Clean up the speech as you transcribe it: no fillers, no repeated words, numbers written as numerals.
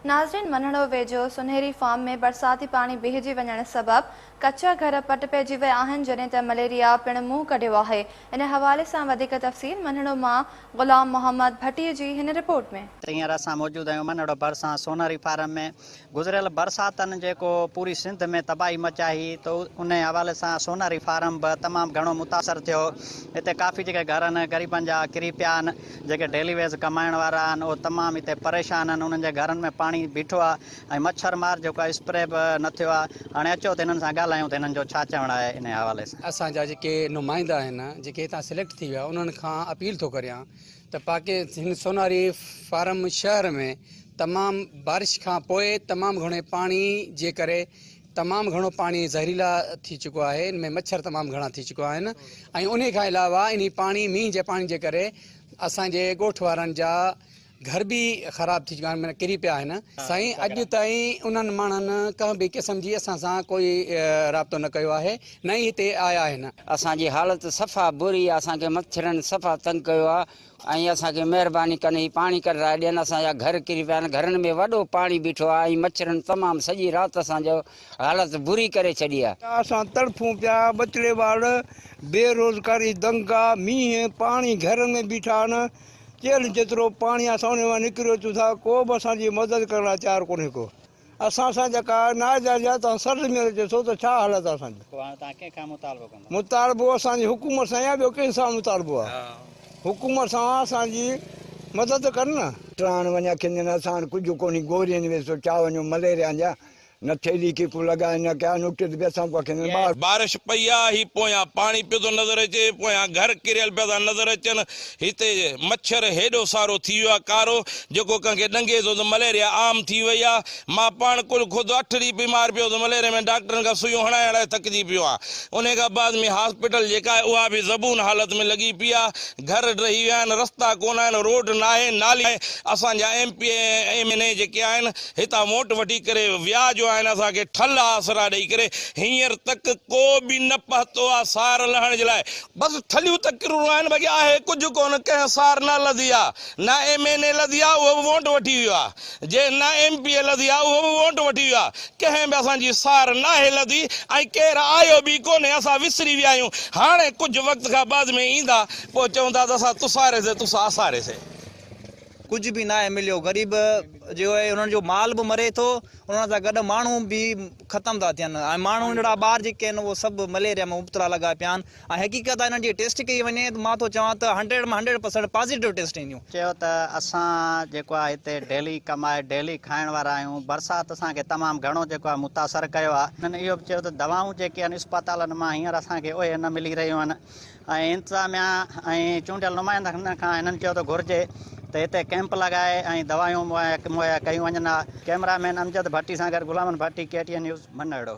नाज़रीन, मनड़ो वेझो सुनहरी फार्म में बरसाती पानी बीहजी वञण सबब कच्चा घर पट पइजी विया आहिनि, जॾहिं त मलेरिया पिणु मुंहुं कढियो आहे। इन हवाले सां वधीक तफ़सील मनड़ो मां गुलाम मोहम्मद भट्टीअ जी हिन रिपोर्ट में। हींअर असां मौजूद आहियूं मनड़ो भरिसां सोनारी फार्म में। गुज़िरियल बरसातनि जेको पूरी सिंध में तबाही मचाई, तो उन हवाले सां सोनारी फार्म बि तमामु घणो मुतासिर थियो। हिते काफ़ी जेके घर आहिनि ग़रीबनि जा किरी पिया आहिनि, जेके डेली वेज कमाइण वारा आहिनि उहे तमामु हिते परेशान आहिनि। उन्हनि जे घरनि में पाणी बीठो आहे ऐं मच्छर मार जेको आहे स्प्रे बि न थियो आहे। हाणे अचो त हिननि सां ॻाल्हायूं त हिननि जो छा चवणु आहे इन हवाले सां। असांजा जेके नुमाइंदा आहिनि, जेके हितां सिलेक्ट थी विया, उन्हनि खां अपील थो करियां त पाके हिन सोनारी फार्म शहर में तमामु बारिश खां पोइ तमामु घणे पाणी जे करे तमामु घणो पाणी ज़हरीला थी चुको आहे। इन में मच्छर तमामु घणा थी चुका आहिनि ऐं उन खां अलावा इन पाणी मींहं जे पाणी जे करे असांजे ॻोठ वारनि जा घर भी ख़राब थी चुका आहिनि, किरी पिया आहिनि। साईं, अॼु ताईं उन्हनि माण्हुनि कंहिं बि क़िस्म जी असां सां कोई राब्तो न कयो आहे, न ई हिते आया आहिनि। असांजी हालत सफ़ा बुरी आहे, असांखे मच्छरनि सफ़ा तंग कयो आहे ऐं असांखे महिरबानी करे पाणी कराए ॾियनि। असांजा घर किरी पिया आहिनि, घरनि में वॾो पाणी बीठो आहे ऐं मच्छरनि तमामु सॼी राति असांजो हालत बुरी करे छॾी आहे। असां तड़फूं पिया, बचड़े वार बेरोज़गारी, दंगा, मींहं, पाणी घरनि में बीठा आहिनि। चेल जेतिरो पाणी असां उन मां निकिरियो अचूं था, को बि असांजी मदद करण लाइ तयारु कोन्हे को। असां सां जेका नाइजा तव्हां सर्द में अचे थो त छा हालत आहे असांजी। तव्हां कंहिंखां मुतालबो कंदा? मुतालबो असांजी हुकूमत सां या ॿियो कंहिंसां मुतालबो आहे। हुकूमत सां असांजी मदद कनि न। त्राण वञा खिंजनि असां कुझु कोन्हे, गोरियुनि में चा वञो मलेरिया जा न थैली कीकू लॻाए न क्या नुक्ते बि असां बारिश पई आहे, ही पोयां पाणी पियो थो नज़र अचे, पोयां घर किरियल पिया था नज़र अचनि। हिते मच्छर हेॾो सारो थी वियो आहे कारो, जेको कंहिंखे ॾंगे थो त मलेरिया आम थी वई आहे। मां पाण कुल ख़ुदि 8 ॾींहं बीमार पियो त मलेरिया में डॉक्टरनि खां सुइयूं हणाइण लाइ थकिजी पियो आहे। उन खां बाद में हॉस्पिटल जेका आहे उहा बि ज़बून हालत में लॻी पई आहे। घर रही विया आहिनि, रस्ता कोन आहिनि, रोड न आहे, नाली आहे। असांजा MP MNA जेके आहिनि हितां वोट वठी करे विया जो आहिनि असांखे ठल आसरा ॾेई करे, हींअर तक को बि न पहुतो आहे सार लहण जे लाइ। बसि ठलियूं तकरूं आहिनि, बाक़ी आहे कुझु कोन। कंहिं सार न लधी आहे, न MNA लधी आहे, उहो बि वोट वठी वियो आहे। जे न MP लधी आहे, उहो बि वोट वठी वियो आहे। कंहिं बि असांजी सार न आहे लधी ऐं केरु आयो बि कोन्हे। असां विसरी विया आहियूं। हाणे कुझु वक़्त खां बाद में ईंदा, पोइ चवंदा त असां तुसारेसे तुसां असारेसे। कुझु बि न आहे मिलियो। ग़रीब जो आहे उन्हनि जो माल बि मरे थो, उन्हनि सां गॾु माण्हू बि ख़तमु था थियनि ऐं माण्हू नंढड़ा ॿार जेके आहिनि उहे सभु मलेरिया में मुब्तला लॻा पिया आहिनि। ऐं हक़ीक़त आहे हिननि जी टेस्ट कई वञे त मां थो चवां त 100 मां 100% पॉज़िटिव टेस्ट ईंदियूं। चयो त असां जेको आहे हिते डेली कमाए डेली खाइण वारा आहियूं। बरसाति असांखे तमामु घणो जेको आहे मुतासिर कयो आहे। हिननि इहो बि चयो त दवाऊं जेके आहिनि इस्पतालनि मां हींअर असांखे उहे न मिली रहियूं आहिनि ऐं इंतिज़ामिया ऐं चूंडियल नुमाइंदनि खां हिननि चयो त घुरिजे त हिते कैंप लॻाए ऐं दवायूं मुहैया कयूं वञनि। कैमरामैन अमजद भट्टी सां गॾु गुलाम भट्टी, KTN न्यूज़, मनड़ो।